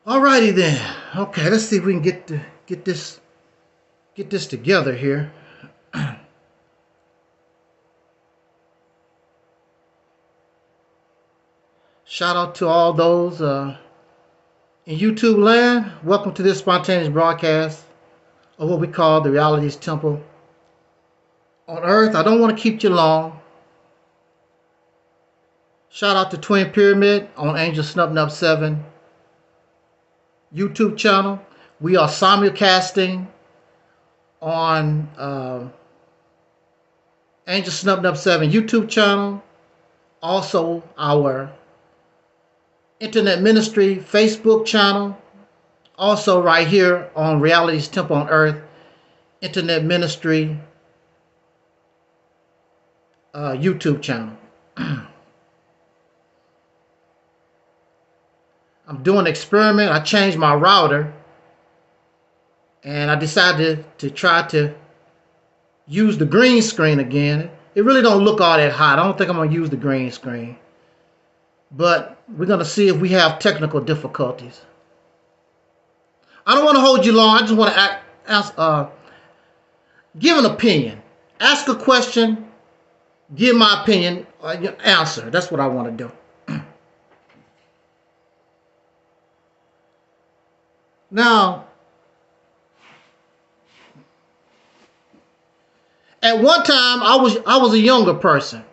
Alrighty then. Okay, let's see if we can get this together here. Shout out to all those in YouTube land. Welcome to this spontaneous broadcast of what we call the Realities Temple on Earth. I don't want to keep you long. Shout out to Twin Pyramid on Angel Snub Nub 7 YouTube channel. We are simulcasting on Angel Snub Nub 7 YouTube channel. Also, our Internet Ministry Facebook channel. Also, right here on Realities Temple on Earth Internet Ministry YouTube channel. I'm doing an experiment. I changed my router and I decided to try to use the green screen again. It really don't look all that hot. I don't think I'm going to use the green screen. But we're going to see if we have technical difficulties. I don't want to hold you long. I just want to give an opinion. Ask a question. Give my opinion. Answer. That's what I want to do. Now, at one time, I was a younger person.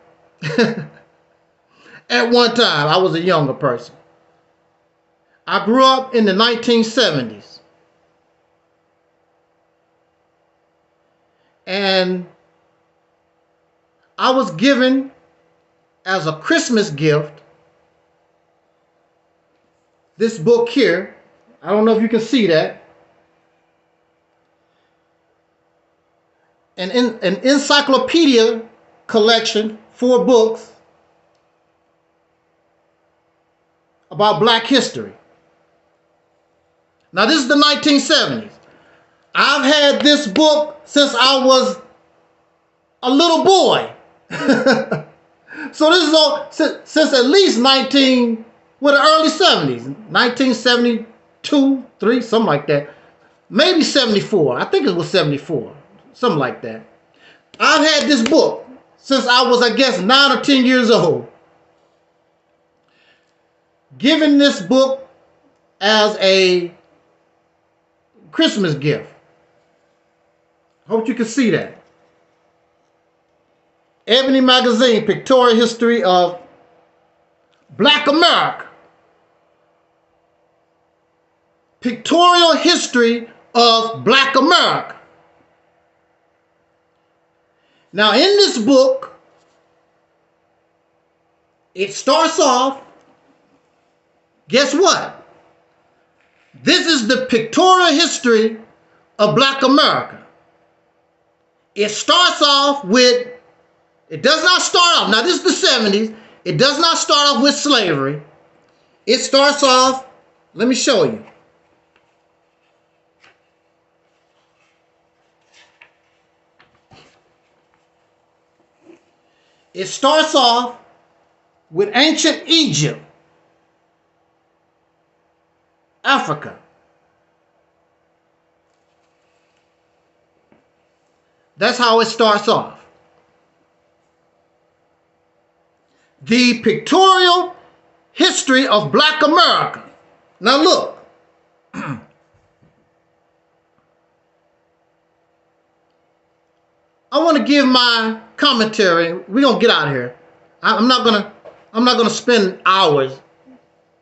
At one time, I was a younger person. I grew up in the 1970s. And I was given as a Christmas gift this book here. I don't know if you can see that. An encyclopedia collection, 4 books about Black history. Now, this is the 1970s. I've had this book since I was a little boy. So this is all since at least the early 70s, 1972, 3, something like that. Maybe 74. I think it was 74, something like that. I've had this book since I was, I guess, 9 or 10 years old. Given this book as a Christmas gift. Hope you can see that. Ebony Magazine, Pictorial History of Black America. Pictorial History of Black America. Now, in this book, it starts off, guess what? This is the pictorial history of Black America. It starts off with, it does not start off, now this is the 70s, it does not start off with slavery. It starts off, let me show you. It starts off with ancient Egypt, Africa. That's how it starts off. The pictorial history of Black America. Now look. I want to give my commentary. We're gonna get out of here. I'm not gonna spend hours.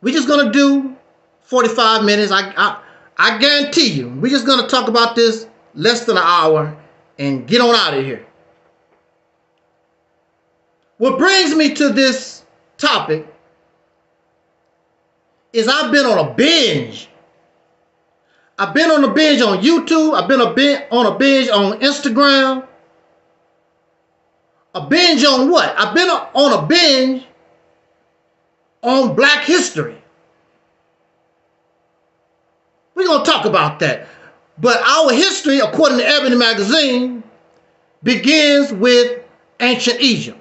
We're just gonna do 45 minutes. I guarantee you. We're just gonna talk about this less than an hour and get on out of here. What brings me to this topic is I've been on a binge. I've been on a binge on YouTube. I've been on a binge on Instagram. A binge on what? I've been on a binge on Black history. We're going to talk about that. But our history, according to Ebony Magazine, begins with ancient Egypt.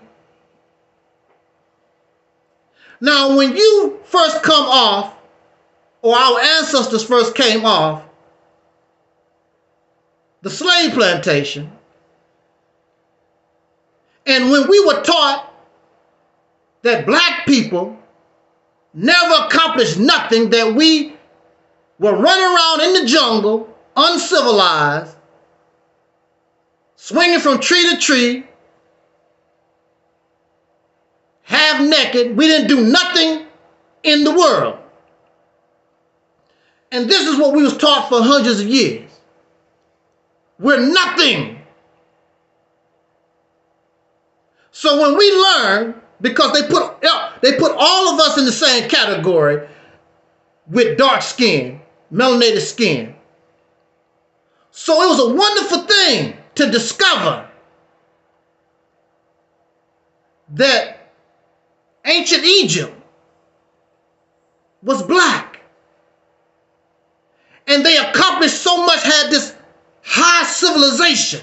Now, when you first come off or our ancestors first came off the slave plantation, and when we were taught that black people never accomplished nothing, that we were running around in the jungle, uncivilized, swinging from tree to tree, half naked, we didn't do nothing in the world. And this is what we was taught for hundreds of years. We're nothing. So when we learn, because they put all of us in the same category with dark skin, melanated skin. So it was a wonderful thing to discover that ancient Egypt was black. And they accomplished so much, had this high civilization.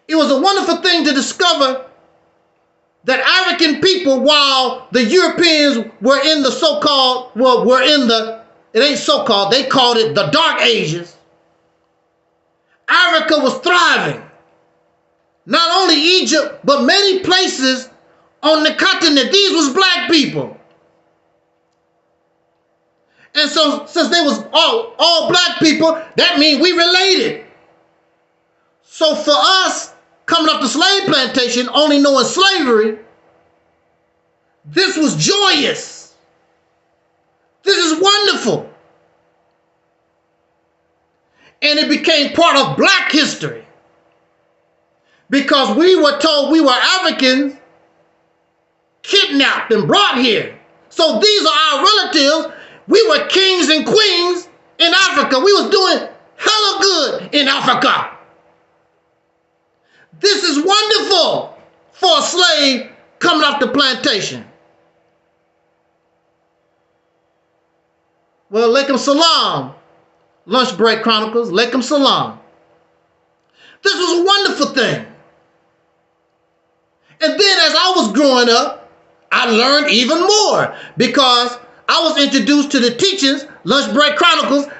It was a wonderful thing to discover that African people, while the Europeans were in the so-called, it ain't so-called, they called it the Dark Ages, Africa was thriving. Not only Egypt, but many places on the continent. These was black people. And so, since they was all black people, that means we related. So for us, coming up the slave plantation, only knowing slavery, this was joyous. This is wonderful. And it became part of black history. Because we were told we were Africans kidnapped and brought here. So these are our relatives. We were kings and queens in Africa. We was doing hella good in Africa. This is wonderful for a slave coming off the plantation. Well, Alaikum Salam, Lunch Break Chronicles, Alaikum Salam. This was a wonderful thing. And then as I was growing up, I learned even more because I was introduced to the teachings, Lunch Break Chronicles. When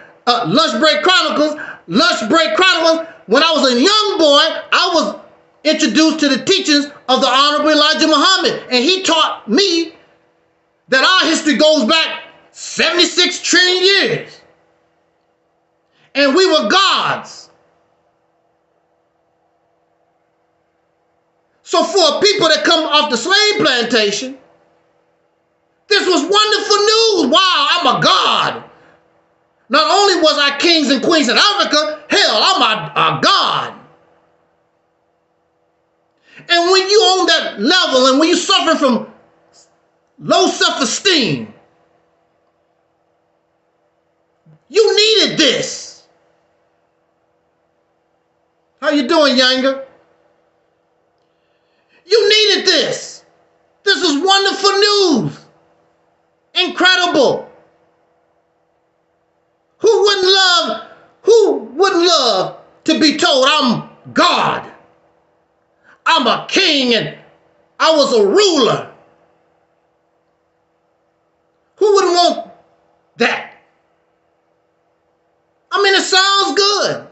I was a young boy, I was introduced to the teachings of the Honorable Elijah Muhammad. And he taught me that our history goes back 76 trillion years. And we were gods. So for people that come off the slave plantation, this was wonderful news. Wow, I'm a god. Not only was I kings and queens in Africa, hell, I'm a god. And when you on that level and when you suffer from low self-esteem, you needed this. How you doing, Younger? You needed this. This is wonderful news. Incredible. Who wouldn't love to be told I'm God? I'm a king and I was a ruler. Who wouldn't want that? I mean, it sounds good.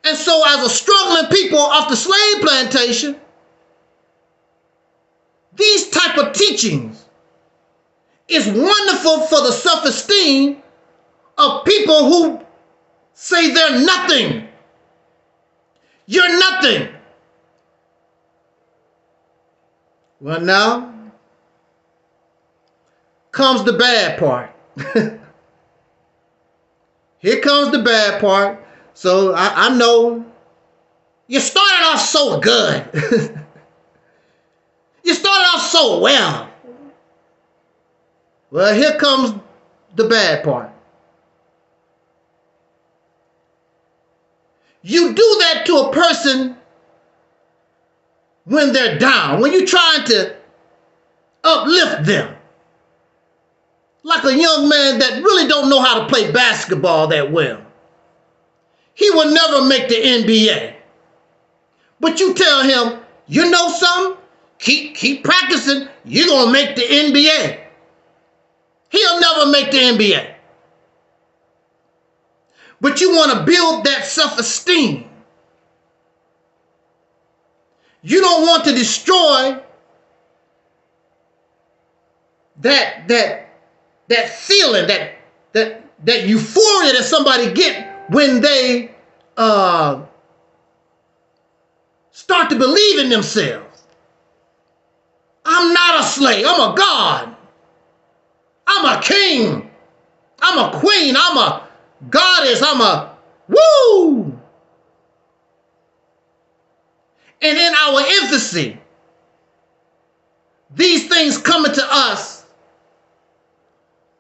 And so as a struggling people off the slave plantation, these type of teachings is wonderful for the self-esteem of people who say they're nothing. You're nothing. Well, now comes the bad part. Here comes the bad part. So I know you started off so good. You started off so well. Well, here comes the bad part. You do that to a person when they're down, when you're trying to uplift them. Like a young man that really don't know how to play basketball that well. He will never make the NBA. But you tell him, you know something? keep practicing, you're going to make the NBA. He'll never make the NBA. But you want to build that self-esteem. You don't want to destroy that feeling, that euphoria that somebody get when they start to believe in themselves. I'm not a slave. I'm a god. I'm a king. I'm a queen. I'm a goddess. I'm a woo. And in our infancy, these things coming to us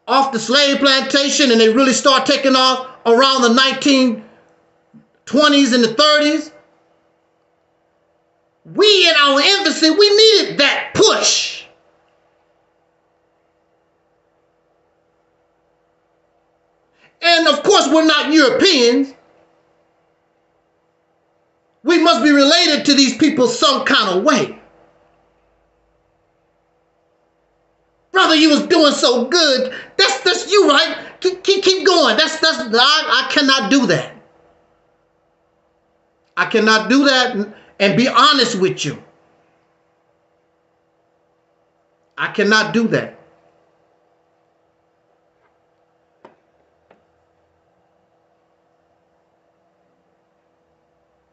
off the slave plantation, and they really start taking off around the 1920s and the 30s. We in our infancy, we needed that push. And of course, we're not Europeans. We must be related to these people some kind of way. Brother, you was doing so good. That's you, right? Keep going. I cannot do that. I cannot do that and be honest with you. I cannot do that.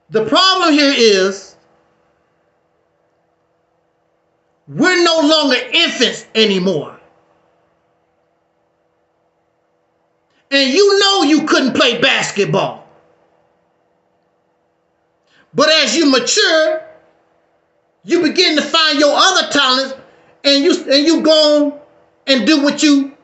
The problem here is we're no longer infants anymore. And you know you couldn't play basketball. But as you mature, you begin to find your other talents, and you go and do what you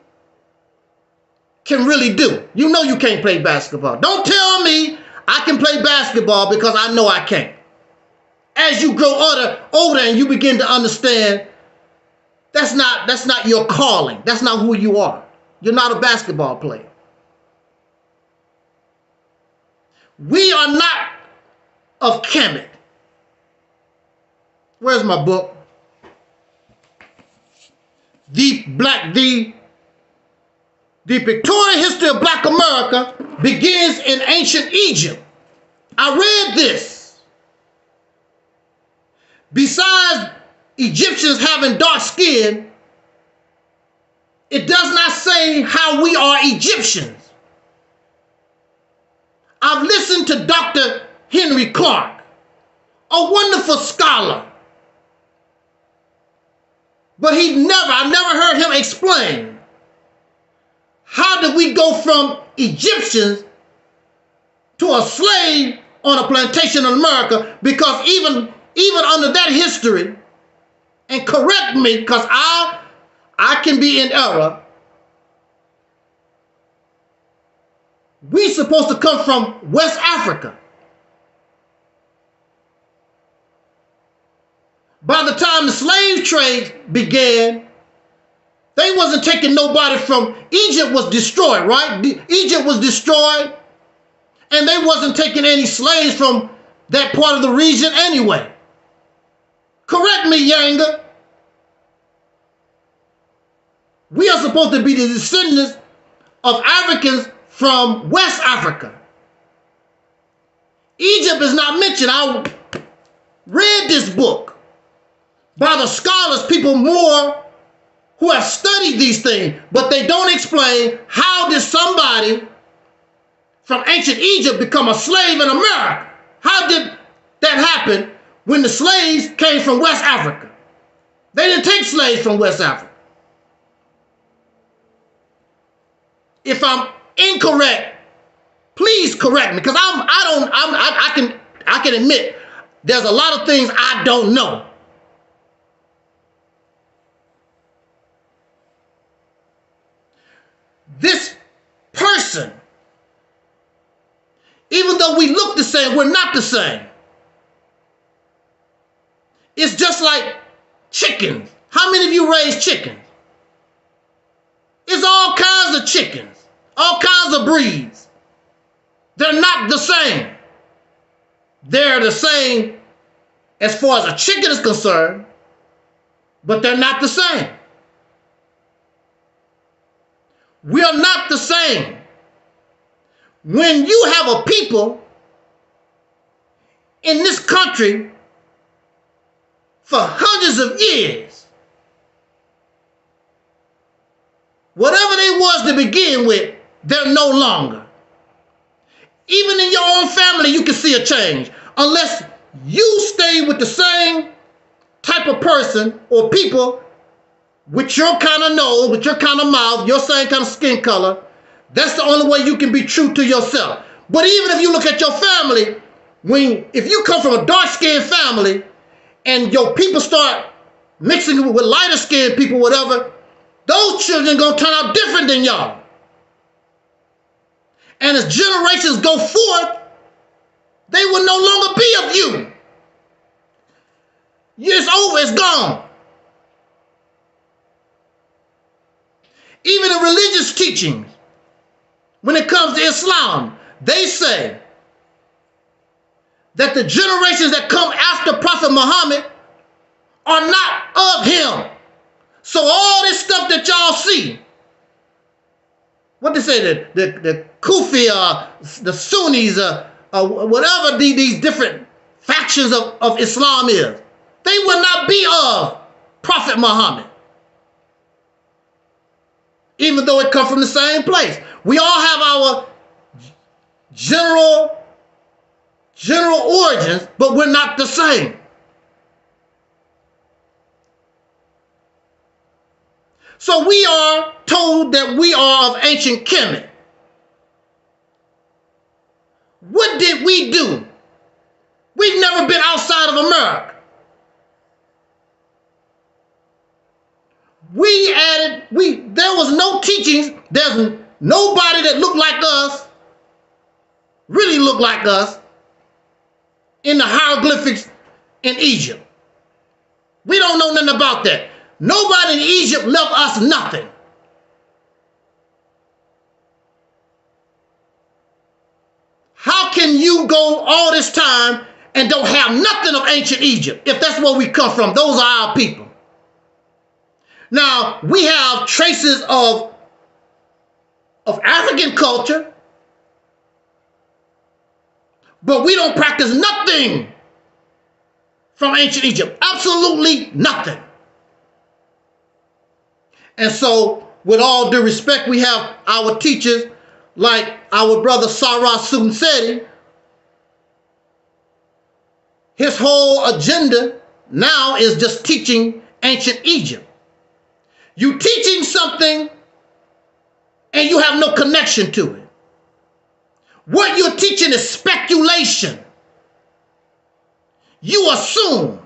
can really do. You know you can't play basketball. Don't tell me I can play basketball because I know I can't. As you grow older and you begin to understand that's not your calling. That's not who you are. You're not a basketball player. We are not of Kemetic. Where's my book? The pictorial history of Black America begins in ancient Egypt. I read this. Besides Egyptians having dark skin, it does not say how we are Egyptians. I've listened to Dr. Henry Clark, a wonderful scholar. But I never heard him explain how did we go from Egyptians to a slave on a plantation in America, because even under that history, and correct me because I can be in error, we supposed to come from West Africa. By the time the slave trade began, they wasn't taking nobody from Egypt. Was destroyed, right? Egypt was destroyed, and they wasn't taking any slaves from that part of the region anyway. Correct me, Yanga. We are supposed to be the descendants of Africans from West Africa. Egypt is not mentioned. I read this book by the scholars, people more who have studied these things, but they don't explain how did somebody from ancient Egypt become a slave in America? How did that happen when the slaves came from West Africa? They didn't take slaves from West Africa. If I'm incorrect, please correct me, because I can admit there's a lot of things I don't know. This person, even though we look the same, we're not the same. It's just like chickens. How many of you raise chickens? It's all kinds of chickens, all kinds of breeds. They're not the same. They're the same as far as a chicken is concerned, but they're not the same. We are not the same. When you have a people in this country for hundreds of years, whatever they was to begin with, they're no longer. Even in your own family, you can see a change. Unless you stay with the same type of person or people with your kind of nose, with your kind of mouth, your same kind of skin color, that's the only way you can be true to yourself. But even if you look at your family, if you come from a dark-skinned family and your people start mixing with lighter-skinned people, whatever, those children are going to turn out different than y'all. And as generations go forth, they will no longer be of you. It's over, it's gone. Even in religious teachings, when it comes to Islam, they say that the generations that come after Prophet Muhammad are not of him. So all this stuff that y'all see, what they say, the Kufi, the Sunnis, whatever these different factions of Islam is, they will not be of Prophet Muhammad. Even though it comes from the same place. We all have our general origins, but we're not the same. So we are told that we are of ancient Kemet. What did we do? We've never been outside of America. There was no teachings. There's nobody that looked like us, really looked like us, in the hieroglyphics in Egypt. We don't know nothing about that. Nobody in Egypt left us nothing. How can you go all this time and don't have nothing of ancient Egypt if that's where we come from? Those are our people. Now, we have traces of African culture, but we don't practice nothing from ancient Egypt. Absolutely nothing. And so, with all due respect, we have our teachers like our brother Sarah Sunseti. His whole agenda now is just teaching ancient Egypt. You teaching something and you have no connection to it. What you're teaching is speculation. You assume.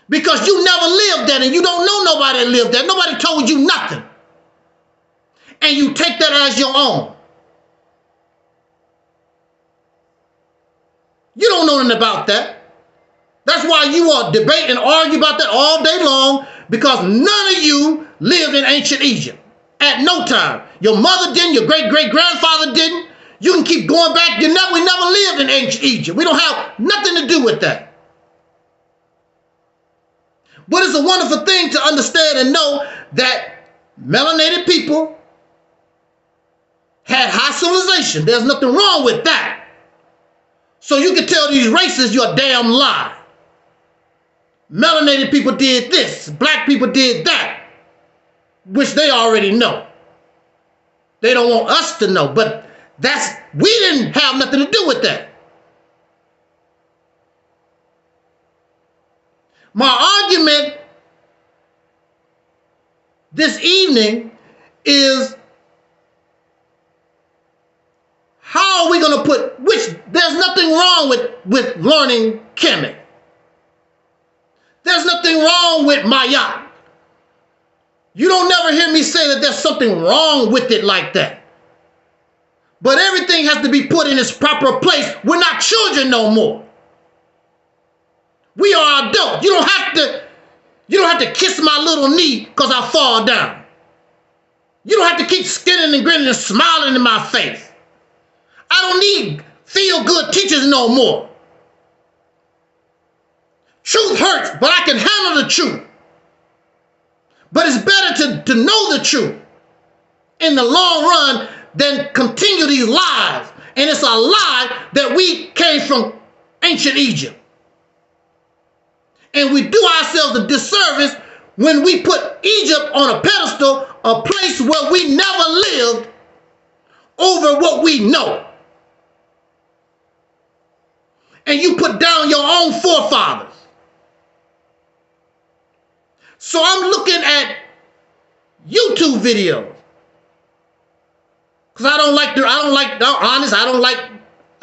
Because you never lived there and you don't know nobody that lived there. Nobody told you nothing. And you take that as your own. You don't know nothing about that. That's why you are debate and argue about that all day long, because none of you lived in ancient Egypt at no time. Your mother didn't, your great-great-grandfather didn't. You can keep going back. We never lived in ancient Egypt. We don't have nothing to do with that. But it's a wonderful thing to understand and know that melanated people had high civilization. There's nothing wrong with that. So you can tell these races you're a damn lie. Melanated people did this. Black people did that. Which they already know. They don't want us to know. But we didn't have nothing to do with that. My argument this evening is, how are we going to there's nothing wrong with learning Kemet. There's nothing wrong with Maya. You don't never hear me say that there's something wrong with it like that. But everything has to be put in its proper place. We're not children no more. We are adults. You don't have to kiss my little knee because I fall down. You don't have to keep skinning and grinning and smiling in my face. I don't need feel-good teachers no more. Truth hurts, but I can handle the truth. But it's better to know the truth in the long run than continue these lies. And it's a lie that we came from ancient Egypt. And we do ourselves a disservice when we put Egypt on a pedestal, a place where we never lived, over what we know. And you put down your own forefathers. So I'm looking at YouTube videos. Because I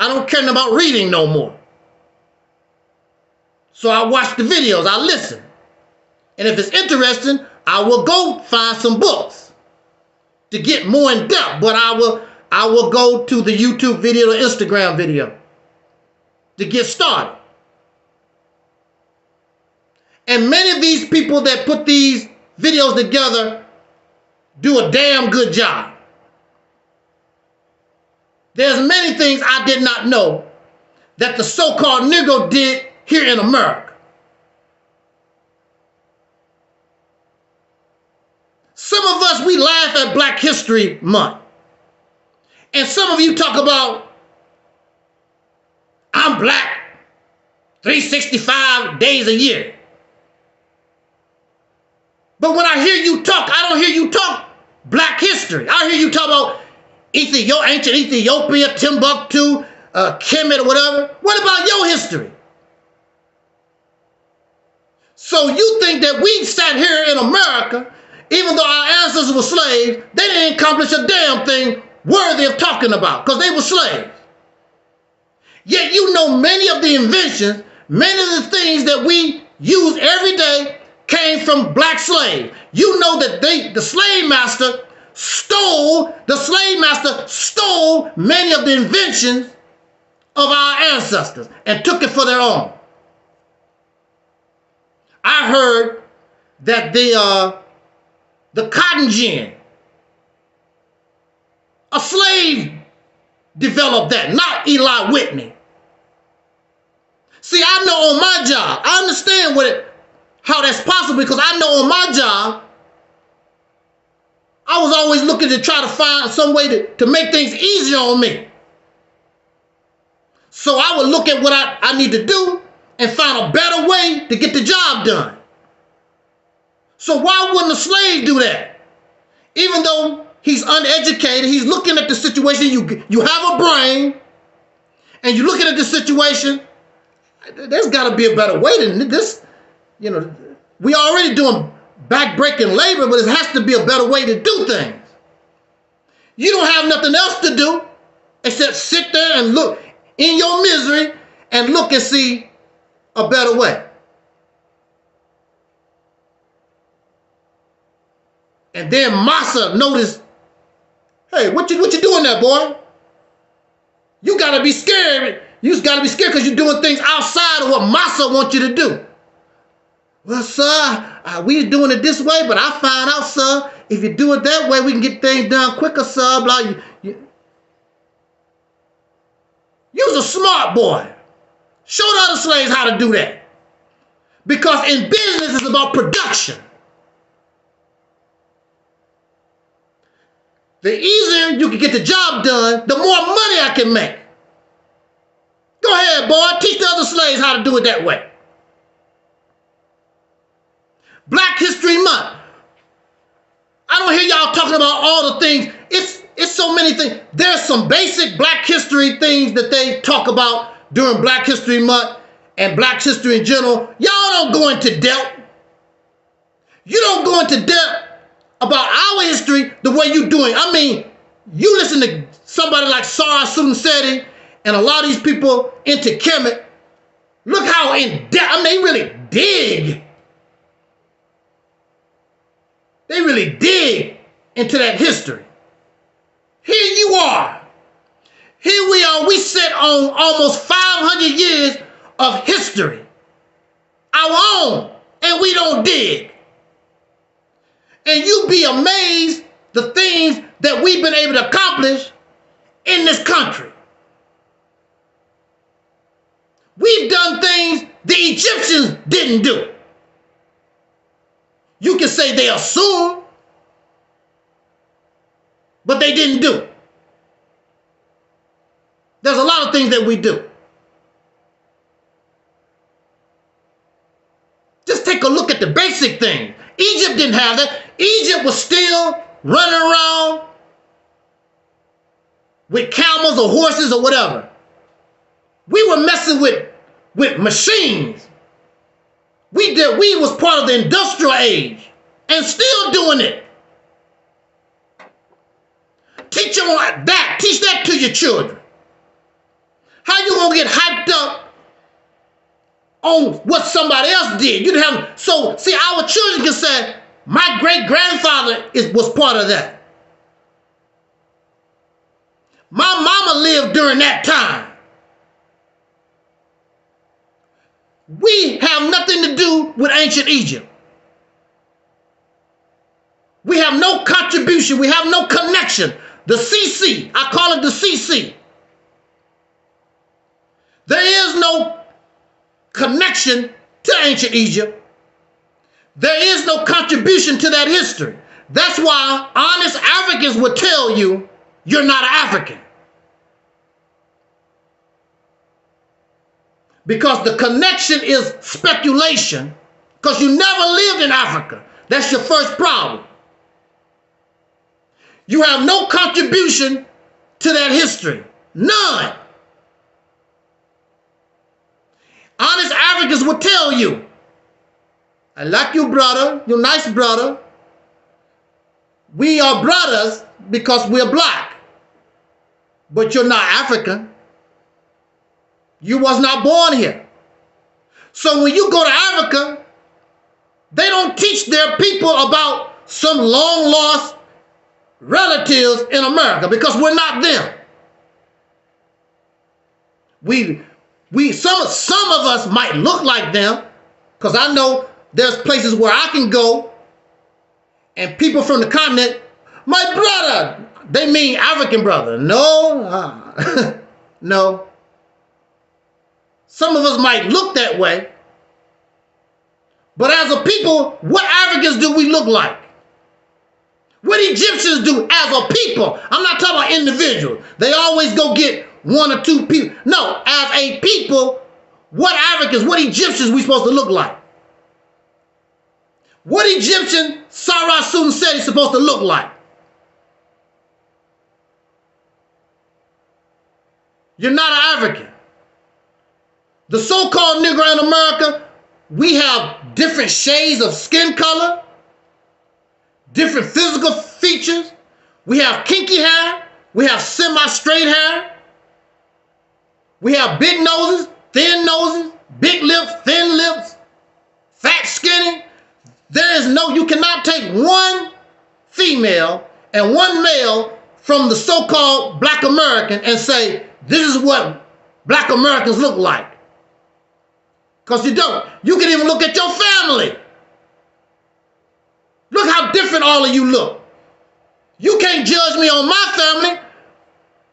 don't care about reading no more. So I watch the videos, I listen. And if it's interesting, I will go find some books to get more in depth. But I will go to the YouTube video, the Instagram video to get started. And many of these people that put these videos together do a damn good job. There's many things I did not know that the so-called Negro did here in America. Some of us, we laugh at Black History Month. And some of you talk about, I'm black 365 days a year. But when I hear you talk, I don't hear you talk black history. I hear you talk about ancient Ethiopia, Timbuktu, Kemetic, or whatever. What about your history? So you think that we sat here in America, even though our ancestors were slaves, they didn't accomplish a damn thing worthy of talking about because they were slaves. Yet you know many of the inventions, many of the things that we use every day came from black slaves. You know that the slave master stole many of the inventions of our ancestors and took it for their own. I heard that the cotton gin, a slave developed that, not Eli Whitney. See, I know on my job, I understand how that's possible because I know on my job, I was always looking to try to find some way to make things easier on me. So I would look at what I need to do and find a better way to get the job done. So why wouldn't a slave do that? Even though he's uneducated, he's looking at the situation, you have a brain, and you're looking at the situation, there's got to be a better way than this. You know, we already doing back-breaking labor, but it has to be a better way to do things. You don't have nothing else to do except sit there and look in your misery and look and see a better way. And then Massa noticed, hey, what you doing there, boy? You gotta be scared. You just gotta be scared because you're doing things outside of what Massa wants you to do. Well, sir, we doing it this way, but I found out, sir, if you do it that way, we can get things done quicker, sir. Blah. You's a smart boy. Show the other slaves how to do that. Because in business, it's about production. The easier you can get the job done, the more money I can make. Go ahead, boy. Teach the other slaves how to do it that way. Black History Month. I don't hear y'all talking about all the things. It's so many things. There's some basic Black history things that they talk about during Black History Month and Black history in general. Y'all don't go into depth. You don't go into depth about our history the way you're doing. I mean, you listen to somebody like Sarah Sunseti and a lot of these people into Kemetic. Look how in depth, I mean, they really dig. They really dig into that history. Here you are. Here we are. We sit on almost 500 years of history. Our own. And we don't dig. And you be amazed the things that we've been able to accomplish in this country. We've done done things the Egyptians didn't do. You can say they assumed, but they didn't do. There's a lot of things that we do. Just take a look at the basic things. Egypt didn't have that. Egypt was still running around with camels or horses or whatever. We were messing with machines. We was part of the industrial age and still doing it. Teach them that. Teach that to your children. How you gonna get hyped up on what somebody else did? You have so see our children can say, my great grandfather was part of that. My mama lived during that time. We have nothing to do with ancient Egypt. We have no contribution. We have no connection. The CC, I call it the CC. There is no connection to ancient Egypt. There is no contribution to that history. That's why honest Africans would tell you you're not an African. Because the connection is speculation, because you never lived in Africa. That's your first problem. You have no contribution to that history. None. Honest Africans will tell you, I like you, brother. You're nice, brother. We are brothers because we're black. But you're not African. You was not born here. So when you go to Africa, they don't teach their people about some long lost relatives in America because we're not them. Some of us might look like them, because I know there's places where I can go and people from the continent, my brother, they mean African brother. No, no. Some of us might look that way, but as a people, what Africans do we look like? What Egyptians do as a people? I'm not talking about individuals. They always go get one or two people. No, as a people, what Africans, what Egyptians we supposed to look like? What Egyptian Sarah Sun said he's supposed to look like? You're not an African. The so-called Negro in America, we have different shades of skin color, different physical features. We have kinky hair. We have semi-straight hair. We have big noses, big lips, thin lips, fat, skinny. You cannot take one female and one male from the so-called black American and say, this is what black Americans look like. Because you don't. You can even look at your family. Look how different all of you look. You can't judge me on my family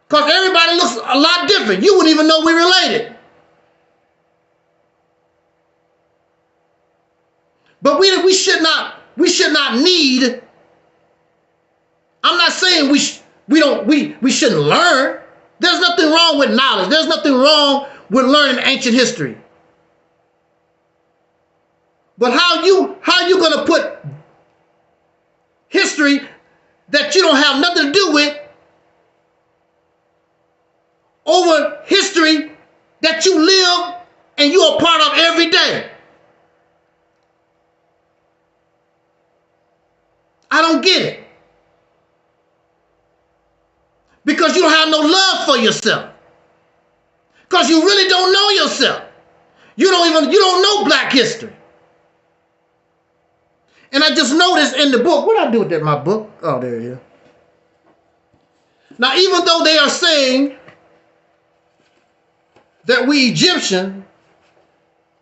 because everybody looks a lot different. You wouldn't even know we're related. But we should not need. I'm not saying we shouldn't learn. There's nothing wrong with knowledge. There's nothing wrong with learning ancient history. But how you gonna put history that you don't have nothing to do with over history that you live and you are part of every day? I don't get it. Because you don't have no love for yourself. Because you really don't know yourself. You don't know black history. And I just noticed in the book, what did I do with that, my book? Oh, there it is. Now, even though they are saying that we Egyptian,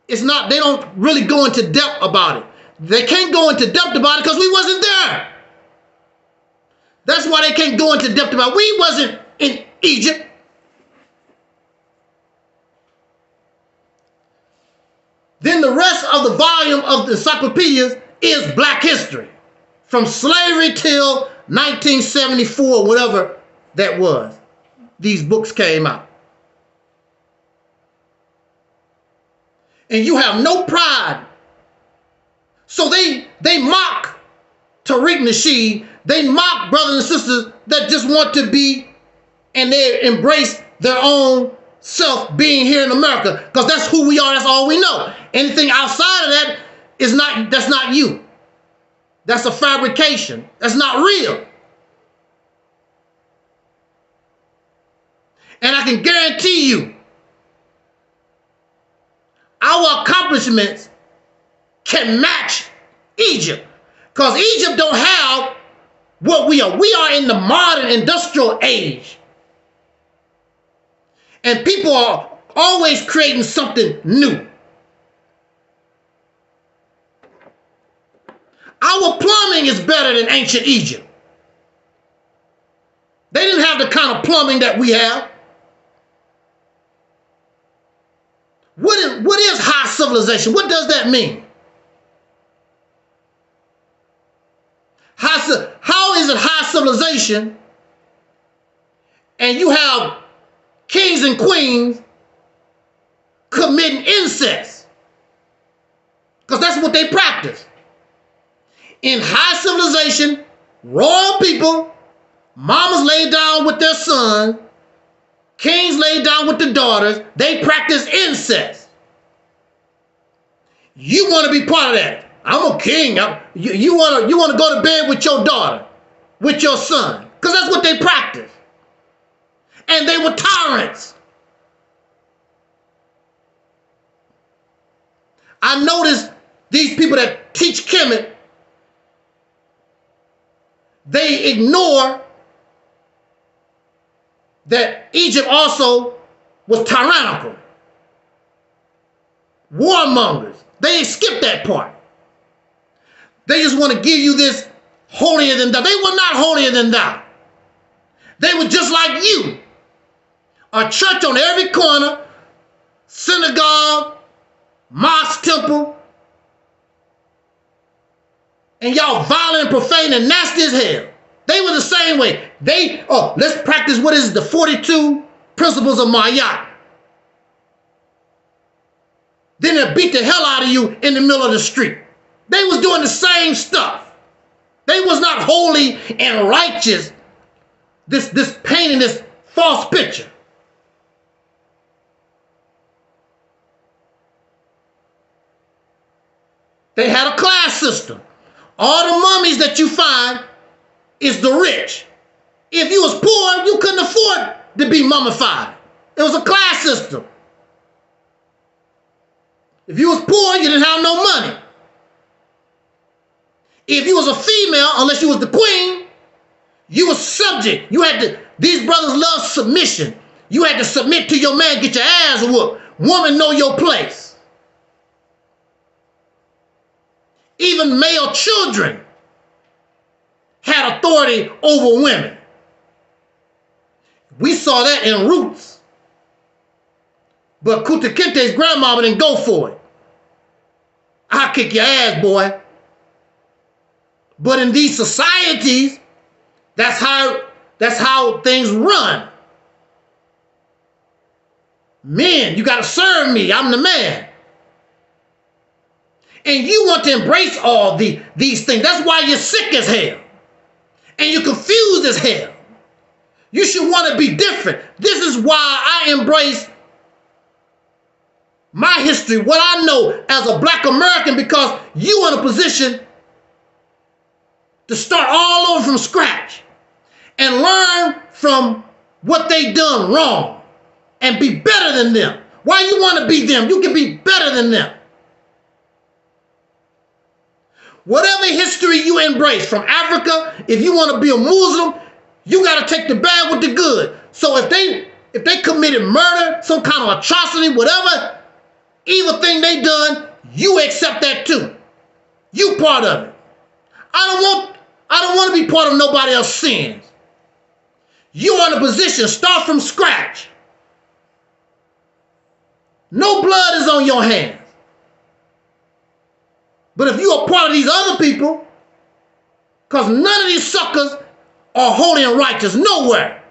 they don't really go into depth about it. They can't go into depth about it because we wasn't there. That's why they can't go into depth about it. We wasn't in Egypt. Then the rest of the volume of the encyclopedias is black history. From slavery till 1974, whatever that was. These books came out. And you have no pride. So they mock Tariq Nasheed. They mock brothers and sisters that just want to be, and they embrace their own self being here in America, because that's who we are. That's all we know. Anything outside of that is not, that's not you. That's a fabrication. That's not real. And I can guarantee you, our accomplishments can match Egypt, because Egypt don't have what we are. We are in the modern industrial age. And people are always creating something new. Our plumbing is better than ancient Egypt. They didn't have the kind of plumbing that we have. What is high civilization? What does that mean? How is it high civilization and you have kings and queens committing incest? Because that's what they practice. In high civilization, royal people, mamas lay down with their sons, kings lay down with the daughters. They practice incest. You want to be part of that. I'm a king. You want to go to bed with your daughter, with your son, because that's what they practice. And they were tyrants. I noticed these people that teach Kemetic, they ignore that Egypt also was tyrannical. Warmongers. They skip that part. They just want to give you this holier than thou. They were not holier than thou. They were just like you. A church on every corner, synagogue, mosque, temple, and y'all violent, profane, and nasty as hell. They were the same way. Let's practice what is the 42 principles of Mayat. Then they beat the hell out of you in the middle of the street. They was doing the same stuff. They was not holy and righteous, this painting this false picture. They had a class system. All the mummies that you find is the rich. If you was poor, you couldn't afford to be mummified. It was a class system. If you was poor, you didn't have no money. If you was a female, unless you was the queen, you was subject. These brothers love submission. You had to submit to your man, get your ass whooped. Woman, know your place. Even male children had authority over women. We saw that in Roots. But Kuta Kinte's grandmama didn't go for it. I'll kick your ass, boy. But in these societies, that's how things run. Men, you gotta serve me. I'm the man. And you want to embrace all these things. That's why you're sick as hell. And you're confused as hell. You should want to be different. This is why I embrace my history, what I know as a black American, because you in a position to start all over from scratch and learn from what they done wrong and be better than them. Why you want to be them? You can be better than them. Whatever history you embrace from Africa, if you want to be a Muslim, you got to take the bad with the good. So if they committed murder, some kind of atrocity, whatever evil thing they done, you accept that too. You part of it. I don't want to be part of nobody else's sins. You're in a position, start from scratch. No blood is on your hands. But if you're a part of these other people, because none of these suckers are holy and righteous, nowhere.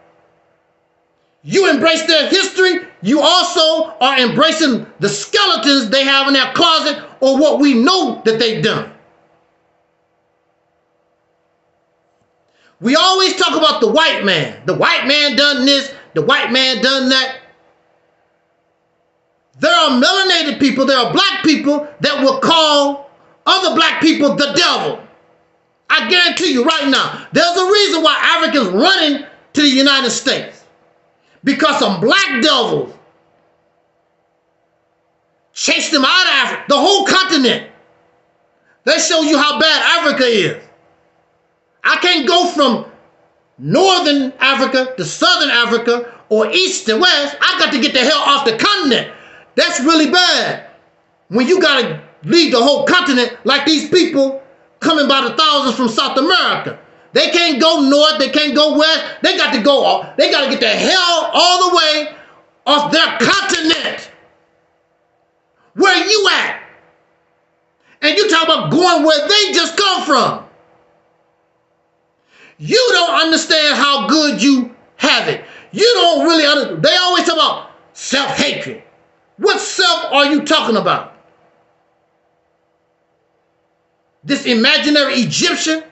You embrace their history, you also are embracing the skeletons they have in their closet or what we know that they've done. We always talk about the white man. The white man done this, the white man done that. There are melanated people, there are black people that will call other black people the devil. I guarantee you right now, there's a reason why Africans running to the United States. Because some black devils chased them out of Africa, the whole continent. That shows you how bad Africa is. I can't go from northern Africa to southern Africa or east to west. I got to get the hell off the continent. That's really bad. When you got to leave the whole continent like these people coming by the thousands from South America. They can't go north, they can't go west. They got to go off. They got to get the hell all the way off their continent. Where you at? And you talk about going where they just come from. You don't understand how good you have it. You don't really understand. They always talk about self-hatred. What self are you talking about? This imaginary Egyptian?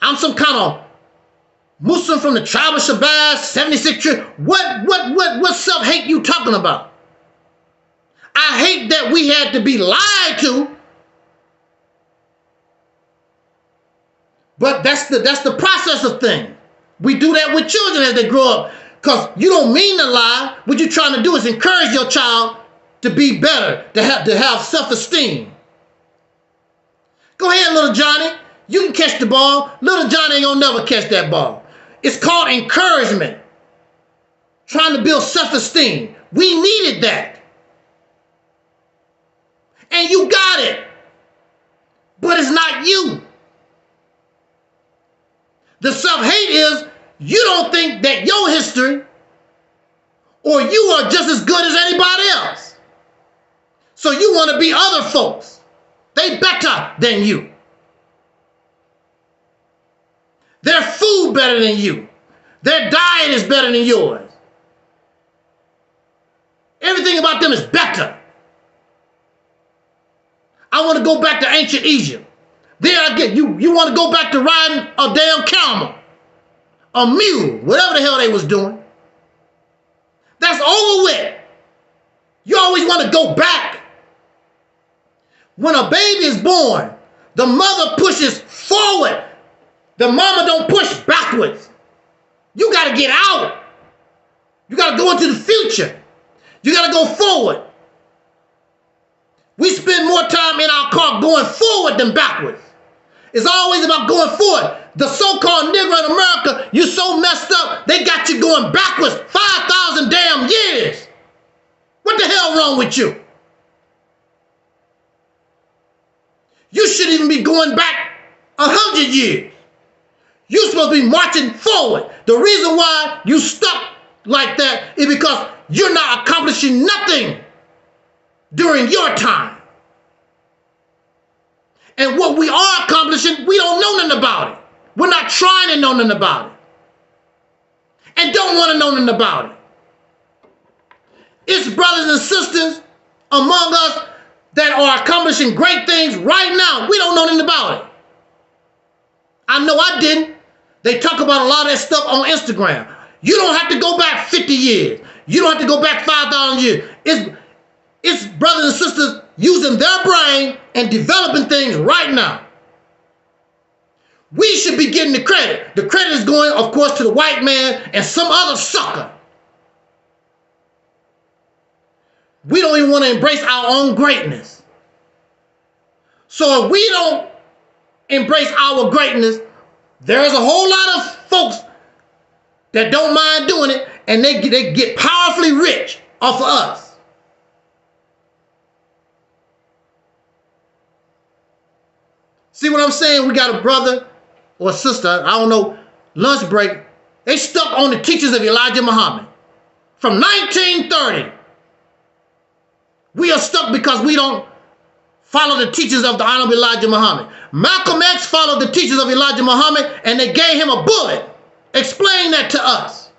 I'm some kind of Muslim from the tribe of Shabazz, 76 tribe. What self-hate you talking about? I hate that we had to be lied to. But that's the process of things. We do that with children as they grow up. Because you don't mean to lie. What you're trying to do is encourage your child to be better, to have self-esteem. Go ahead, little Johnny. You can catch the ball. Little Johnny ain't gonna never catch that ball. It's called encouragement. Trying to build self-esteem. We needed that. And you got it. But it's not you. The self-hate is you don't think that your history or you are just as good as anybody else. So you want to be other folks. They better than you. Their food better than you. Their diet is better than yours. Everything about them is better. I want to go back to ancient Egypt. There I get you. You want to go back to riding a damn camel, a mule, whatever the hell they was doing. That's over with. You always want to go back. When a baby is born, the mother pushes forward. The mama don't push backwards. You got to get out. You got to go into the future. You got to go forward. We spend more time in our car going forward than backwards. It's always about going forward. The so-called Negro in America, you so messed up, they got you going backwards 5,000 damn years. What the hell wrong with you? You shouldn't even be going back 100 years. You're supposed to be marching forward. The reason why you stuck like that is because you're not accomplishing nothing during your time. And what we are accomplishing, we don't know nothing about it. We're not trying to know nothing about it. And don't want to know nothing about it. It's brothers and sisters among us that are accomplishing great things right now. We don't know nothing about it. I know I didn't. They talk about a lot of that stuff on Instagram. You don't have to go back 50 years. You don't have to go back 5,000 years. It's brothers and sisters using their brain and developing things right now. We should be getting the credit. The credit is going, of course, to the white man and some other sucker. We don't even want to embrace our own greatness. So if we don't embrace our greatness, there's a whole lot of folks that don't mind doing it, and they get powerfully rich off of us. See what I'm saying? We got a brother or a sister, I don't know, lunch break. They stuck on the teachings of Elijah Muhammad. From 1930. We are stuck because we don't followed the teachings of the Honorable Elijah Muhammad. Malcolm X followed the teachings of Elijah Muhammad, and they gave him a bullet. Explain that to us.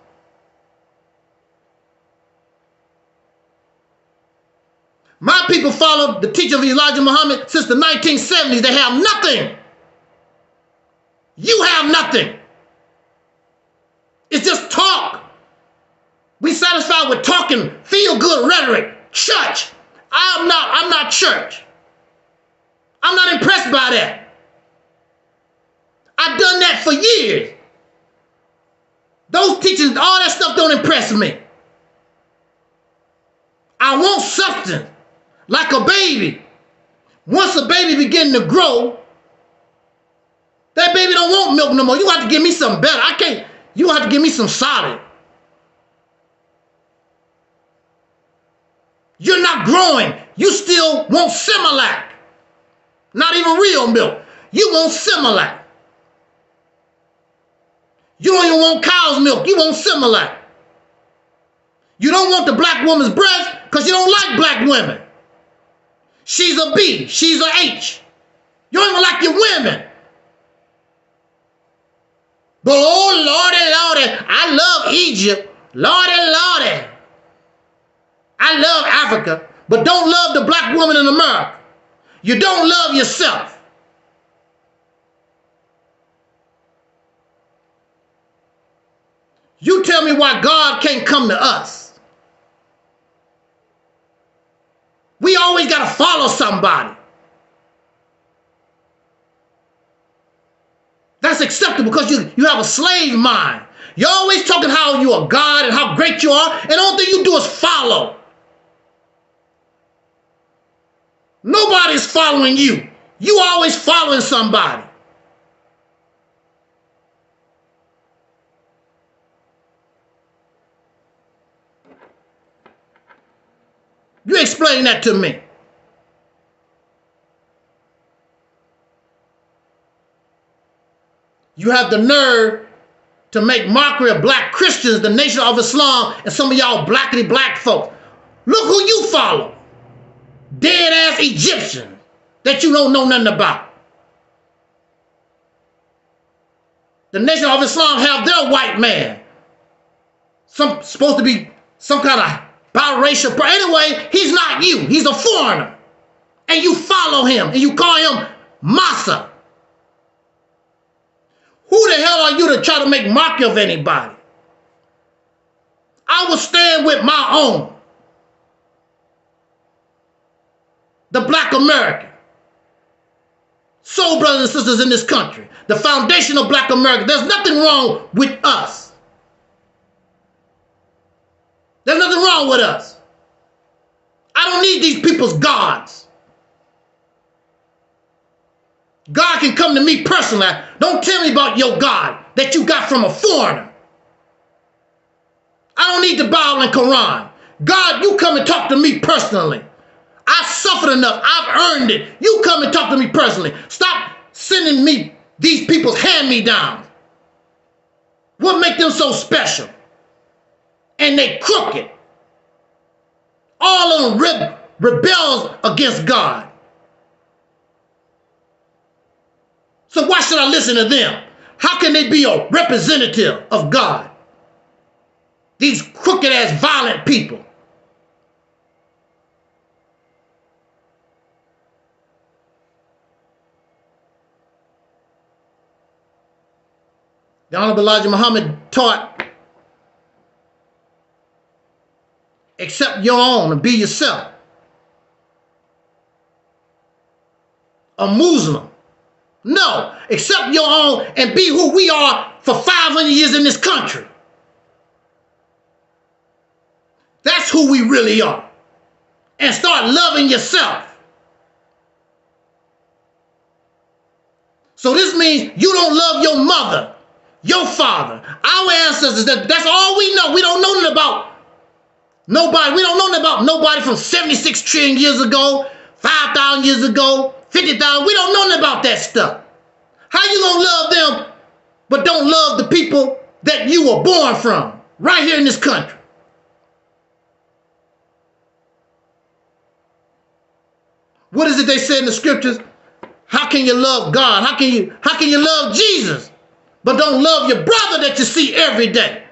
My people followed the teaching of Elijah Muhammad since the 1970s. They have nothing. You have nothing. It's just talk. We satisfied with talking, feel-good rhetoric. Church. I'm not church. I'm not impressed by that. I've done that for years. Those teachings, all that stuff don't impress me. I want substance. Like a baby. Once a baby begins to grow, that baby don't want milk no more. You have to give me something better. I can't. You have to give me some solid. You're not growing. You still want Similac. Not even real milk. You want Similac. You don't even want cow's milk. You want Similac. You don't want the black woman's breast because you don't like black women. She's a B. She's a H. You don't even like your women. But oh, Lordy, Lordy, I love Egypt. Lordy, Lordy. I love Africa, but don't love the black woman in America. You don't love yourself. You tell me why God can't come to us. We always got to follow somebody. That's acceptable because you have a slave mind. You're always talking how you are God and how great you are, and the only thing you do is follow. Nobody's following you. You always following somebody. You explain that to me. You have the nerve to make mockery of black Christians, the Nation of Islam, and some of y'all blackity black folks. Look who you follow. Dead-ass Egyptian that you don't know nothing about. The Nation of Islam have their white man. Supposed to be some kind of biracial. Anyway, he's not you. He's a foreigner. And you follow him and you call him Massa. Who the hell are you to try to make mockery of anybody? I will stand with my own. The black American. Soul brothers and sisters in this country. The foundation of black America. There's nothing wrong with us. There's nothing wrong with us. I don't need these people's gods. God can come to me personally. Don't tell me about your God that you got from a foreigner. I don't need the Bible and Quran. God, you come and talk to me personally. I suffered enough. I've earned it. You come and talk to me personally. Stop sending me these people's hand-me-downs. What make them so special? And they crooked. All of them rebels against God. So why should I listen to them? How can they be a representative of God? These crooked-ass violent people. The Honorable Elijah Muhammad taught, accept your own and be yourself. A Muslim. No, accept your own and be who we are for 500 years in this country. That's who we really are. And start loving yourself. So this means you don't love your mother, your father, our ancestors. That's all we know. We don't know nothing about nobody. We don't know nothing about nobody from 76 trillion years ago, 5,000 years ago, 50,000. We don't know nothing about that stuff. How you gonna love them but don't love the people that you were born from right here in this country? What is it they say in the scriptures? How can you love God? How can you love Jesus, but don't love your brother that you see every day?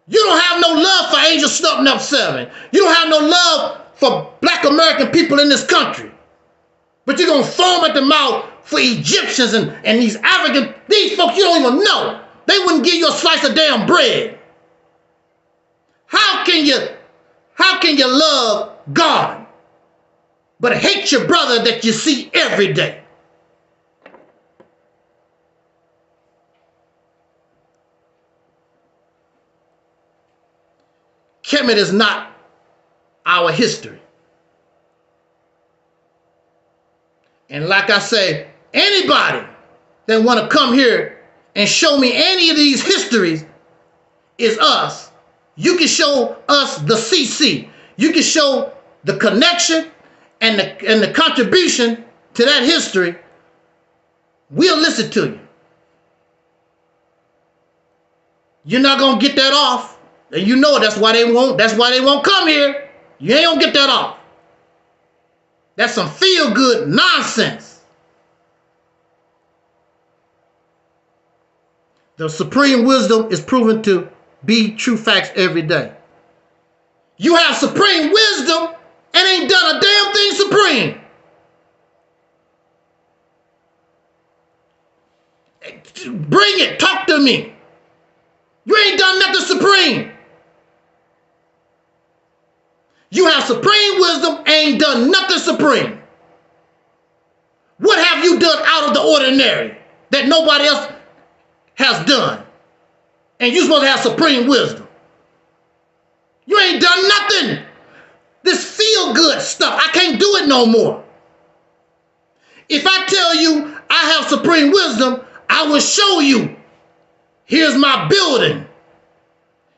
You don't have no love for Angel Snuffing Up 7. You don't have no love for black American people in this country. But you're going to foam at the mouth for Egyptians and these African, these folks you don't even know. They wouldn't give you a slice of damn bread. How can you love God, but hate your brother that you see every day? Kemetic is not our history. And like I say, anybody that want to come here and show me any of these histories is us. You can show us the CC. You can show the connection and the contribution to that history. We'll listen to you. You're not gonna get that off. And you know that's why they won't come here. You ain't gonna get that off. That's some feel-good nonsense. The supreme wisdom is proven to be true facts every day. You have supreme wisdom and ain't done a damn thing supreme. Bring it. Talk to me. You ain't done nothing supreme. You have supreme wisdom, ain't done nothing supreme. What have you done out of the ordinary that nobody else has done? And you're supposed to have supreme wisdom. You ain't done nothing. This feel-good stuff, I can't do it no more. If I tell you I have supreme wisdom, I will show you. Here's my building.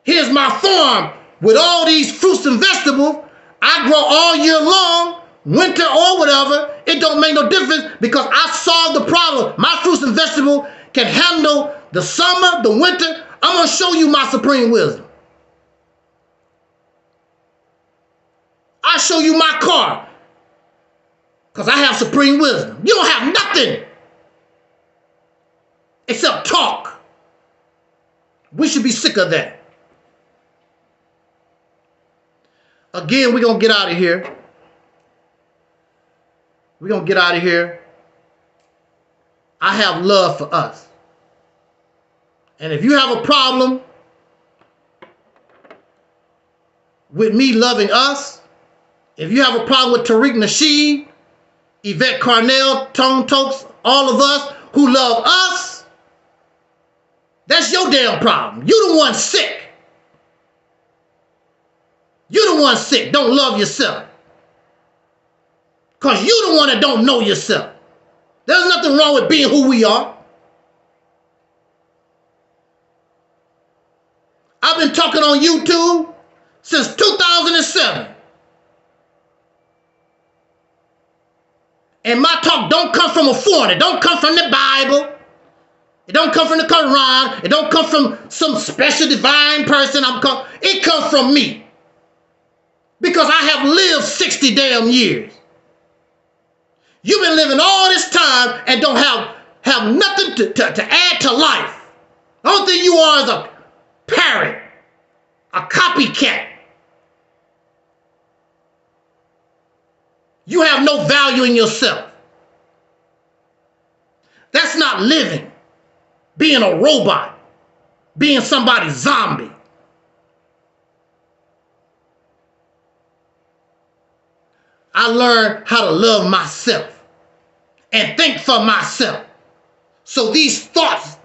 Here's my farm with all these fruits and vegetables. I grow all year long, winter or whatever. It don't make no difference because I solved the problem. My fruits and vegetables can handle the summer, the winter. I'm going to show you my supreme wisdom. I show you my car because I have supreme wisdom. You don't have nothing except talk. We should be sick of that. Again, we're going to get out of here. We're going to get out of here. I have love for us. And if you have a problem with me loving us, if you have a problem with Tariq Nasheed, Yvette Carnell, Tone Tokes, all of us who love us, that's your damn problem. You the one sick. You the one sick. Don't love yourself. Because you the one that don't know yourself. There's nothing wrong with being who we are. I've been talking on YouTube since 2007. And my talk don't come from a foreigner. It don't come from the Bible. It don't come from the Quran. It don't come from some special divine person. It comes from me. Because I have lived 60 damn years. You've been living all this time and don't have nothing to add to life. The only thing you are is a parrot, a copycat. You have no value in yourself. That's not living. Being a robot. Being somebody's zombie. I learned how to love myself and think for myself. So these thoughts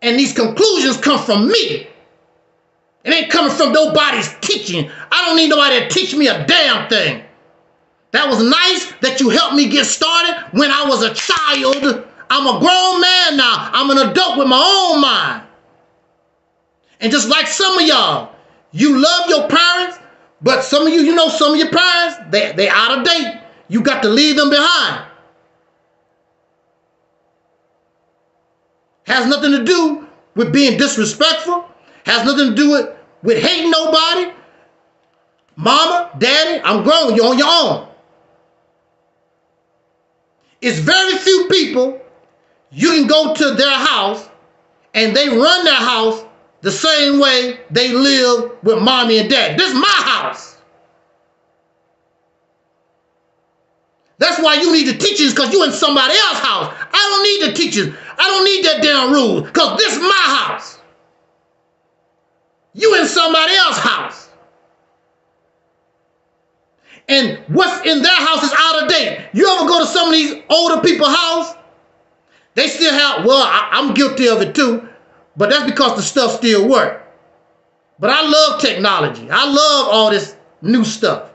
and these conclusions come from me. It ain't coming from nobody's teaching. I don't need nobody to teach me a damn thing. That was nice that you helped me get started when I was a child. I'm a grown man now. I'm an adult with my own mind. And just like some of y'all, you love your parents, but some of you, you know, some of your parents, they out of date. You got to leave them behind. Has nothing to do with being disrespectful. Has nothing to do with hating nobody. Mama, daddy, I'm grown. You're on your own. It's very few people you can go to their house and they run their house the same way they live with mommy and daddy. This is my house. That's why you need the teachers, because you in somebody else's house. I don't need the teachers. I don't need that damn rule, because this is my house. You in somebody else's house. And what's in their house is out of date. You ever go to some of these older people's house? They still have, well, I'm guilty of it too, but that's because the stuff still works. But I love technology. I love all this new stuff.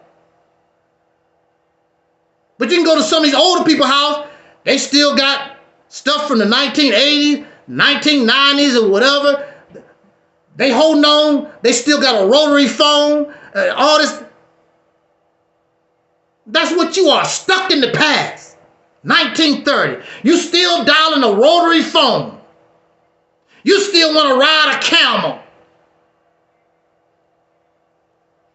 But you can go to some of these older people's house, they still got stuff from the 1980s, 1990s, or whatever. They holding on. They still got a rotary phone, all this. That's what you are, stuck in the past. 1930. You still dialing a rotary phone. You still want to ride a camel.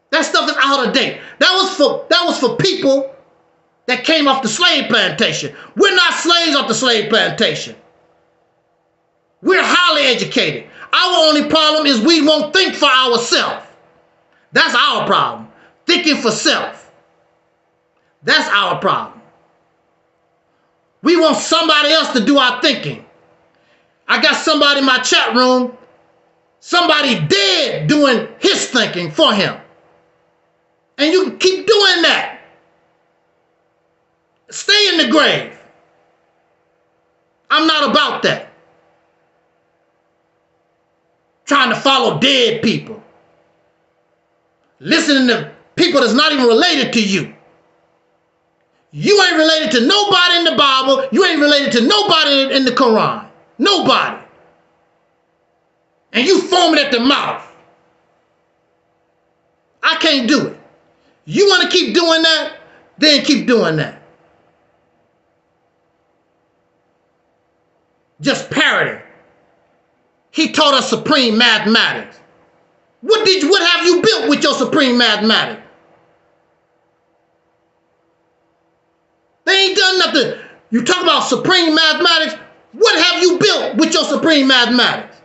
That stuff is out of date. That was for people that came off the slave plantation. We're not slaves off the slave plantation. We're highly educated. Our only problem is we won't think for ourselves. That's our problem. Thinking for self. That's our problem. We want somebody else to do our thinking. I got somebody in my chat room, somebody dead doing his thinking for him. And you can keep doing that. Stay in the grave. I'm not about that. Trying to follow dead people. Listening to people that's not even related to you. You ain't related to nobody in the Bible. You ain't related to nobody in the Quran. Nobody. And you foaming at the mouth. I can't do it. You want to keep doing that? Then keep doing that. Just parroting. He taught us supreme mathematics. What have you built with your supreme mathematics? They ain't done nothing. You talk about supreme mathematics. What have you built with your supreme mathematics?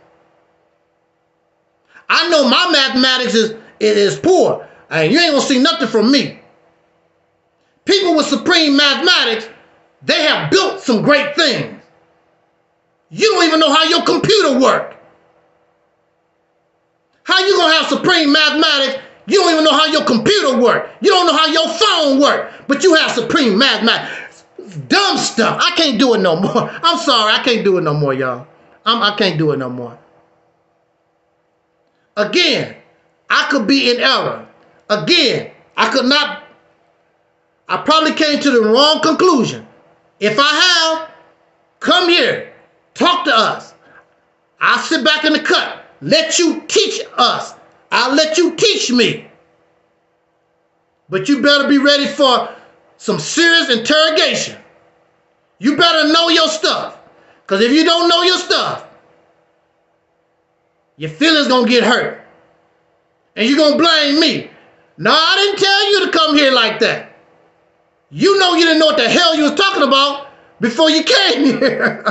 I know my mathematics is poor. And you ain't gonna see nothing from me. People with supreme mathematics, they have built some great things. You don't even know how your computer works. How you gonna have supreme mathematics? You don't even know how your computer works. You don't know how your phone works, but you have supreme mathematics. Dumb stuff. I can't do it no more. I'm sorry, I can't do it no more, y'all. I can't do it no more. Again, I could be in error. Again, I probably came to the wrong conclusion. If I have, come here, talk to us. I'll sit back in the cut. Let you teach us. I'll let you teach me. But you better be ready for some serious interrogation. You better know your stuff. Because if you don't know your stuff, your feelings going to get hurt. And you're going to blame me. No, I didn't tell you to come here like that. You know you didn't know what the hell you was talking about before you came here.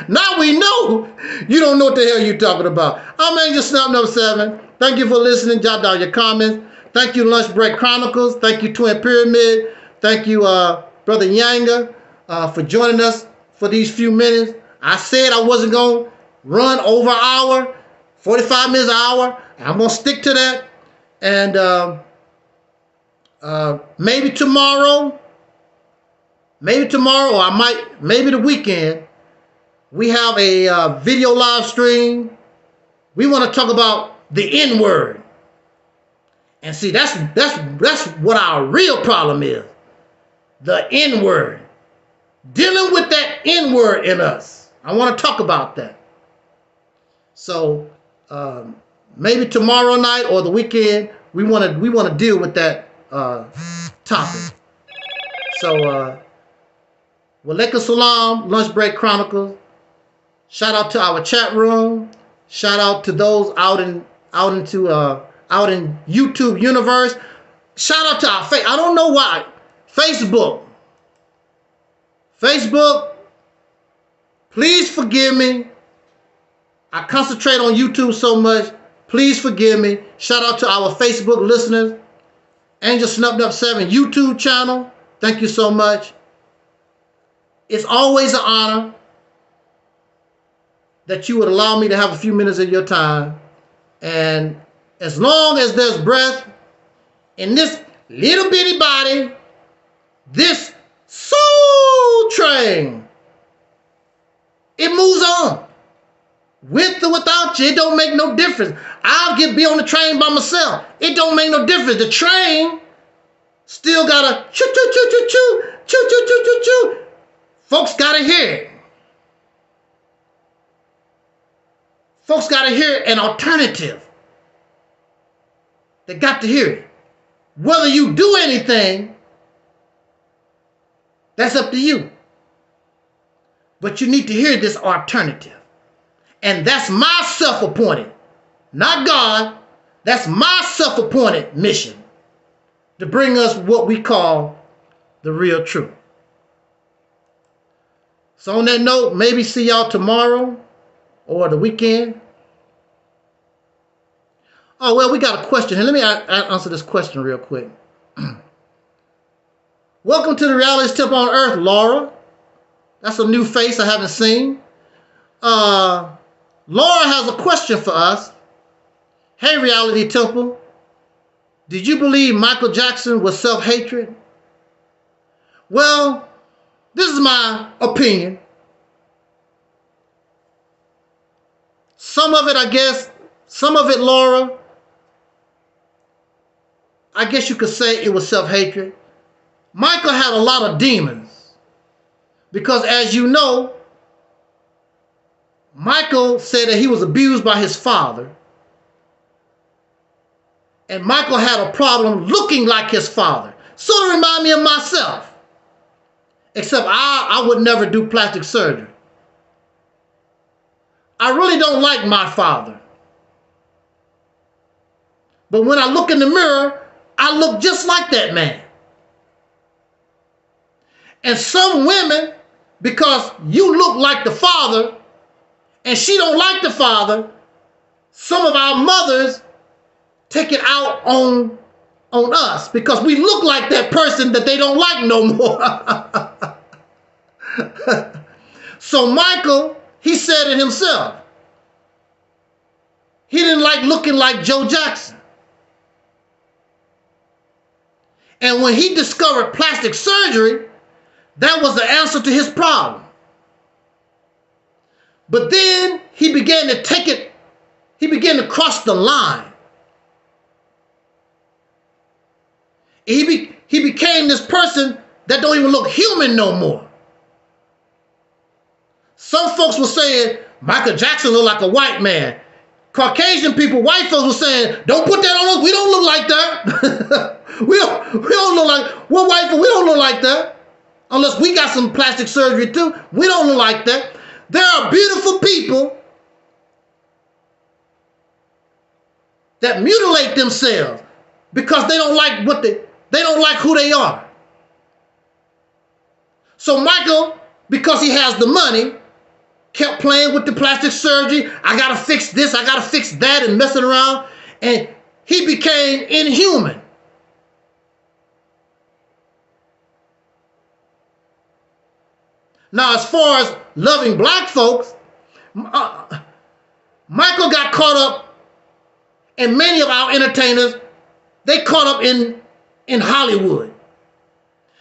Now we know you don't know what the hell you're talking about. I'm Angel Snap number 7. Thank you for listening. Jot down your comments. Thank you, Lunch Break Chronicles. Thank you, Twin Pyramid. Thank you, Brother Yanga, for joining us for these few minutes. I said I wasn't going to run over an hour, 45 minutes an hour. I'm going to stick to that. And maybe tomorrow, or maybe the weekend, we have a video live stream. We want to talk about the N-word. And see, that's what our real problem is. The N-word. Dealing with that N-word in us. I want to talk about that. So maybe tomorrow night or the weekend, we want to deal with that topic. So Walaikum Salam, Lunch Break Chronicles. Shout out to our chat room. Shout out to those out in YouTube universe. Shout out to our I don't know why Facebook Facebook, please forgive me. I concentrate on YouTube so much. Please forgive me. Shout out to our Facebook listeners. Angel Snubbed Up 7 YouTube channel. Thank you so much. It's always an honor that you would allow me to have a few minutes of your time. And as long as there's breath in this little bitty body, this soul train, it moves on. With or without you, it don't make no difference. I'll be on the train by myself. It don't make no difference. The train still gotta choo choo choo choo choo choo choo choo choo choo. Folks gotta hear it. Folks gotta hear an alternative. They got to hear it. Whether you do anything, that's up to you. But you need to hear this alternative. And that's my self-appointed, not God, that's my self-appointed mission to bring us what we call the real truth. So on that note, maybe see y'all tomorrow or the weekend. Oh, well, we got a question here. Let me answer this question real quick. Welcome to the Reality Temple on Earth, Laura. That's a new face I haven't seen. Laura has a question for us. Hey, Reality Temple, did you believe Michael Jackson was self-hatred? Well, this is my opinion. Some of it, I guess, some of it, Laura, I guess you could say it was self-hatred. Michael had a lot of demons because, as you know, Michael said that he was abused by his father. And Michael had a problem looking like his father. Sort of remind me of myself. Except I would never do plastic surgery. I really don't like my father. But when I look in the mirror, I look just like that man. And some women, because you look like the father, and she don't like the father, some of our mothers take it out on us because we look like that person that they don't like no more. So Michael, he said it himself. He didn't like looking like Joe Jackson. And when he discovered plastic surgery, that was the answer to his problem. But then he began to take it, he began to cross the line. He became this person that don't even look human no more. Some folks were saying Michael Jackson looked like a white man. Caucasian people, white folks were saying, don't put that on us. We don't look like that. we don't look like, we're white folks, we don't look like that. Unless we got some plastic surgery too. We don't look like that. There are beautiful people that mutilate themselves because they don't like they don't like who they are. So Michael, because he has the money, kept playing with the plastic surgery. I gotta fix this, I gotta fix that, and messing around, and he became inhuman. Now, as far as loving black folks, Michael got caught up, and many of our entertainers, they caught up in Hollywood.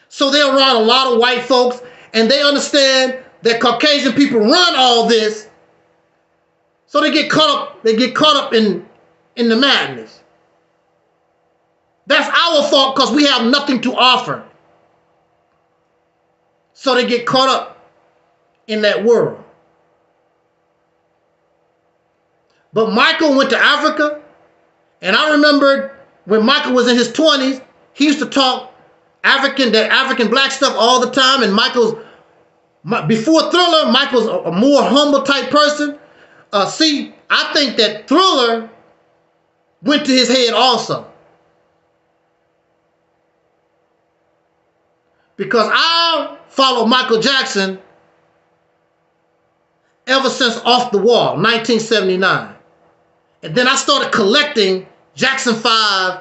So they're around a lot of white folks, and they understand that Caucasian people run all this. So they get caught up in the madness. That's our fault because we have nothing to offer. So they get caught up in that world. But Michael went to Africa, and I remembered when Michael was in his 20s, he used to talk African black stuff all the time, and before Thriller, Michael's a more humble type person. See, I think that Thriller went to his head also. Because our followed Michael Jackson ever since Off the Wall, 1979. And then I started collecting Jackson 5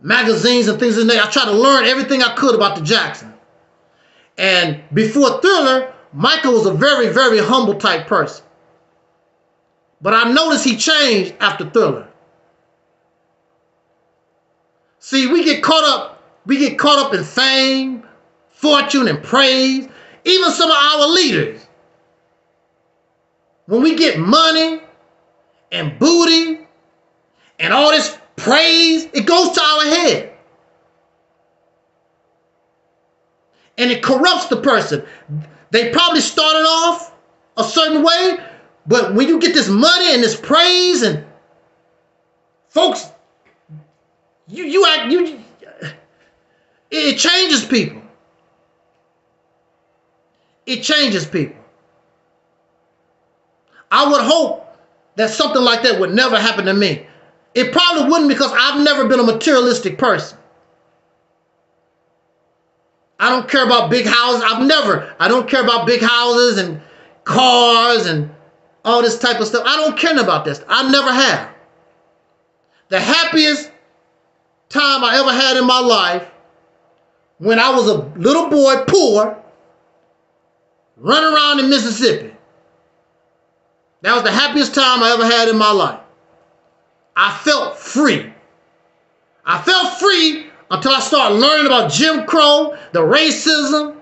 magazines and things in there. I tried to learn everything I could about the Jackson. And before Thriller, Michael was a very, very humble type person. But I noticed he changed after Thriller. See, we get caught up in fame, fortune, and praise. Even some of our leaders. When we get money and booty and all this praise, it goes to our head. And it corrupts the person. They probably started off a certain way, but when you get this money and this praise and folks, it changes people. It changes people. I would hope that something like that would never happen to me. It probably wouldn't, because I've never been a materialistic person. I don't care about big houses. I don't care about big houses and cars and all this type of stuff. I don't care about this. I never have. The happiest time I ever had in my life, when I was a little boy, poor, running around in Mississippi. That was the happiest time I ever had in my life. I felt free. I felt free until I started learning about Jim Crow, the racism,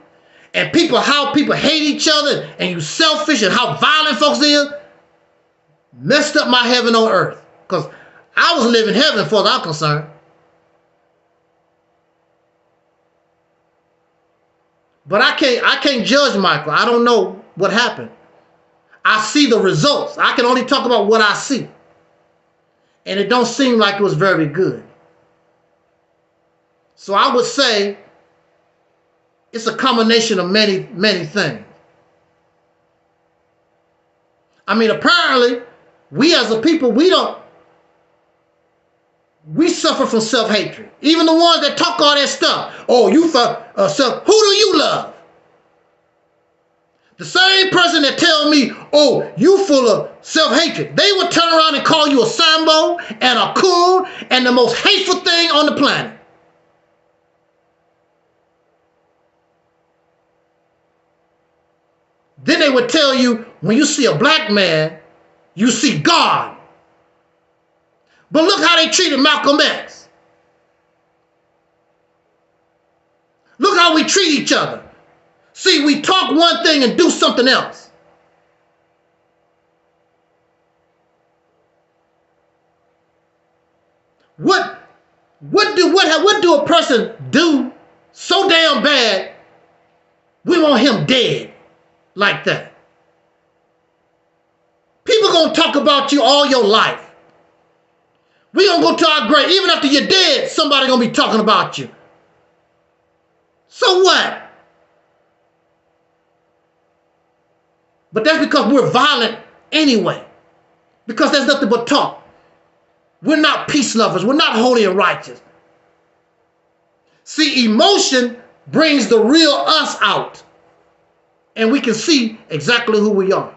and how people hate each other, and you selfish, and how violent folks is. Messed up my heaven on earth. Because I was living heaven as far as I'm concerned. But I can't judge Michael. I don't know what happened. I see the results. I can only talk about what I see. And it don't seem like it was very good. So I would say it's a combination of many, many things. I mean, apparently, we as a people, we suffer from self-hatred. Even the ones that talk all that stuff. Oh, you self, who do you love? The same person that tell me, oh, you full of self-hatred, they would turn around and call you a Sambo and a coon and the most hateful thing on the planet. Then they would tell you, when you see a black man, you see God. But look how they treated Malcolm X. Look how we treat each other. See, we talk one thing and do something else. What do a person do so damn bad we want him dead like that? People gonna talk about you all your life. We gonna go to our grave. Even after you're dead, somebody gonna be talking about you. So what? But that's because we're violent anyway. Because there's nothing but talk. We're not peace lovers. We're not holy and righteous. See, emotion brings the real us out. And we can see exactly who we are.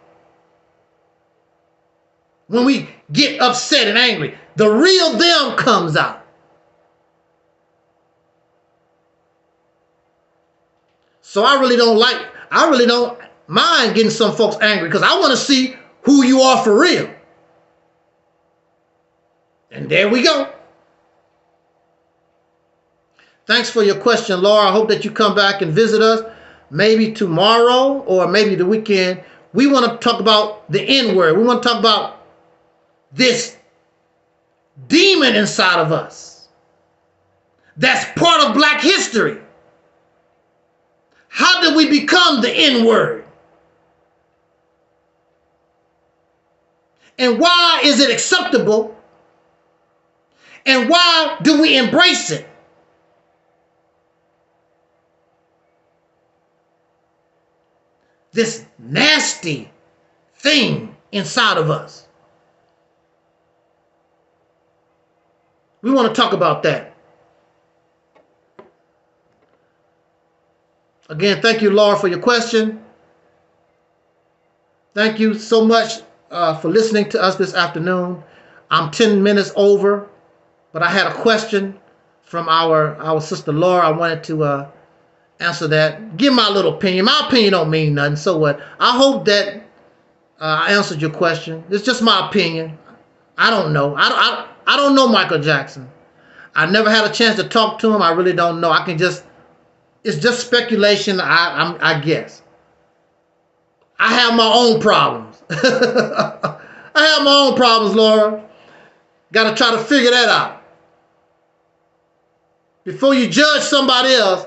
When we get upset and angry, the real them comes out. So I really don't mind getting some folks angry, because I want to see who you are for real. And there we go. Thanks for your question, Laura. I hope that you come back and visit us maybe tomorrow or maybe the weekend. We want to talk about the N-word. We want to talk about this demon inside of us that's part of black history. How did we become the N-word? And why is it acceptable? And why do we embrace it? This nasty thing inside of us. We want to talk about that. Again, thank you, Laura, for your question. Thank you so much for listening to us this afternoon. I'm 10 minutes over, but I had a question from our sister Laura. I wanted to answer that. Give my little opinion. My opinion don't mean nothing. So what? I hope that I answered your question. It's just my opinion. I don't know. I don't know Michael Jackson. I never had a chance to talk to him. I really don't know. It's just speculation. I guess. I have my own problems. I have my own problems, Laura. Got to try to figure that out. Before you judge somebody else,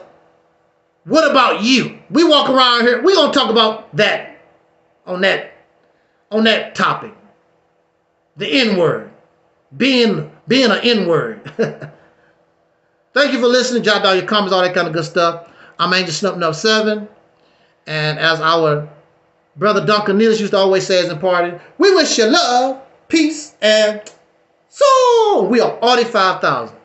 what about you? We walk around here. We're going to talk about that on that topic. The N-word. Being an N-word. Thank you for listening. Jot down your comments, all that kind of good stuff. I'm Angel Snuffing 7. And as our brother Duncan Neal's used to always say as in party, we wish you love, peace, and so we are 45,000.